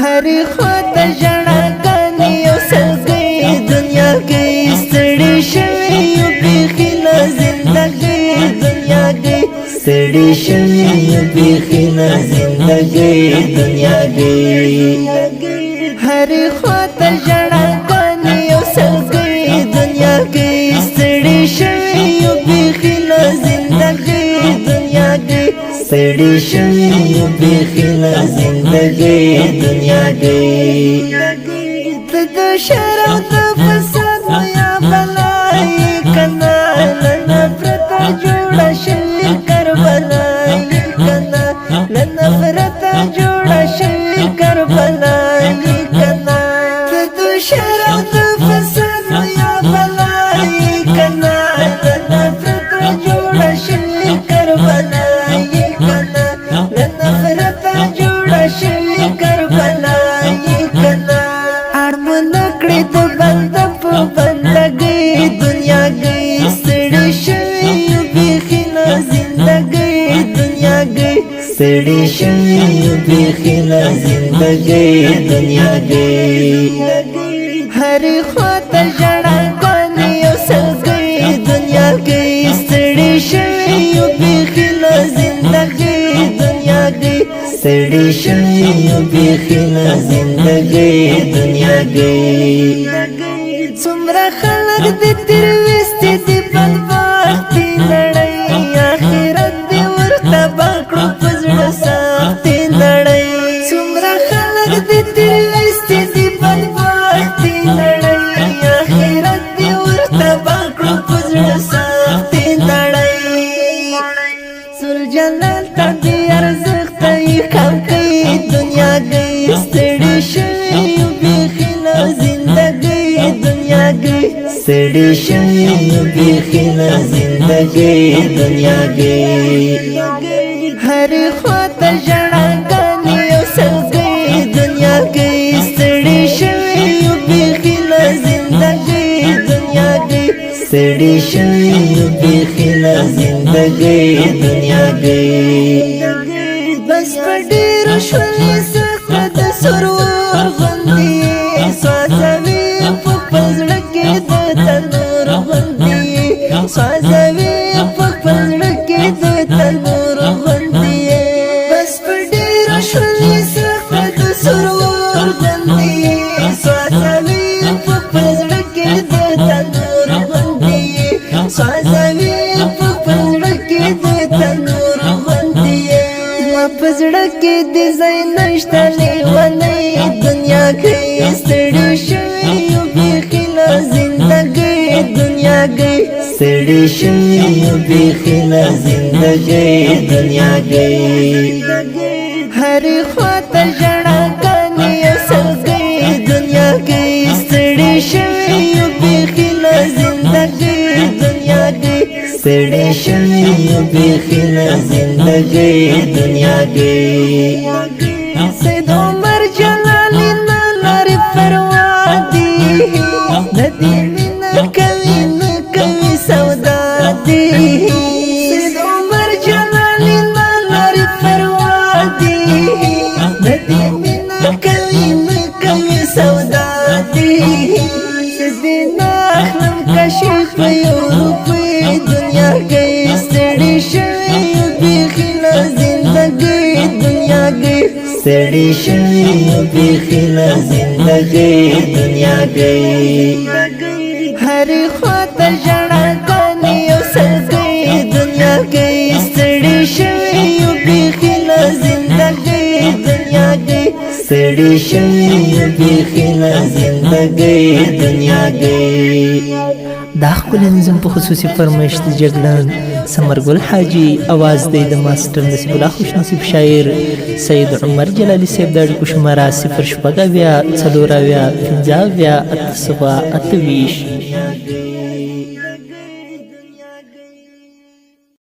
هر خواته ژړاګانې یو سلګۍ دنیا کې ستړي شوي یو بیخي له زندګۍ دنیا کې ستړي شوي یو بیخي له زندګۍ دنیا کې هر خواته ژړاګانې یو سلګۍ دنیا کې ستړي شوي یو بیخي له زندګۍ دنیا کې ستړي شوي یو بیخي له زندګۍ دنیا کې د شر او د فساد یا بلای کنا له نفرت جوړه شوې کربلا کنا له نفرت جوړه شوې کربلا کنا د شر او د فساد یا بلای کنا له نفرت جوړه شوې کربلا کنا له نفرت جوړه شوې کربلا کنا د بند په بندګۍ دنیا کې ستړي شوي یو بیخي له زندګۍ دنیا کې ستړي شوي یو بیخي له زندګۍ دنیا کې هر خواته ژړاګانې یو سلګۍ دنیا کې ستړي شوي یو بیخي له زندګۍ دنیا کې ستړي شوي یو بیخي له زندګۍ دنیا کې څومره خلک دې تېرویستي دي بدبختې نړۍ آخرت دې ورته بل کړو په زړه سختې نړۍ څومره خلک دې تېرویستي دي بدبختې نړۍ آخرت دې ورته بل کړو په زړه سختې نړۍ ذوالجلال ته دې ارزښت یې کم کوي دنیا کې ستړي شوي یو بیخي له زندګۍ دنیا کې ستړي شوي یو بیخي له زندګۍ دنیا کې هر خواته ژړاګانې یو سلګۍ دنیا کې ستړي شوي یو بیخي له زندګۍ دنیا کې ستړي شوي یو بیخي له زندګۍ دنیا کې بس په ډېرو شولې سخته د سرور غوندې سوځوي په خپل زړه کې د تنور غوندې سوځوي په خپل زړه کې د تنور غوندې بس په ډېرو شولې سخته د سرور غوندې سوځوي په خپل زړه کې د تنور غوندې سوځوي په خپل زړه کې د تنور غوندې په زړه کې د ځای نشته لیونۍ دنیا کې ستړي شوي یو بیخي له زندګۍ دنیا کې ستړي شوي یو بیخي له زندګۍ دنیا کې هر خواته ژړاګانې یو سلګۍ دنیا کې ستړي شوي یو بیخي له زندګۍ دنیا کې ستړي شوي یو بیخي له زندګۍ دنیا کې سید عمر جلالی نه لري پروا دي د دې مینه کوي نه کوي سودا دي سید عمر جلالی نه لري پروا دي د دې مینه کوي نه کوي سودا دي دې اخلم کشف یو روپۍ دنیا کې ستړي شوي یو بیخي له زندګۍ دنیا کې ستړي شوي یو بیخي له زندګۍ دنیا کې هر خواته ژړاګانې یو سلګۍ دنیا کې ستړي شوي یو بیخي له زندګۍ دنیا کې ستړي شوي یو بیخي له زندګۍ دنیا کې دا ښکلی نظم په خصوصي فرمایش د جګړن ثمرګل حاجي اواز دی د ماسټر نصیب الله خوش نصیب شاعر سید عمر جلالی صاحب د اړیکو شماره 0 شپږ اویا څلور اویا پنځه اویا اته سوه اته ویشت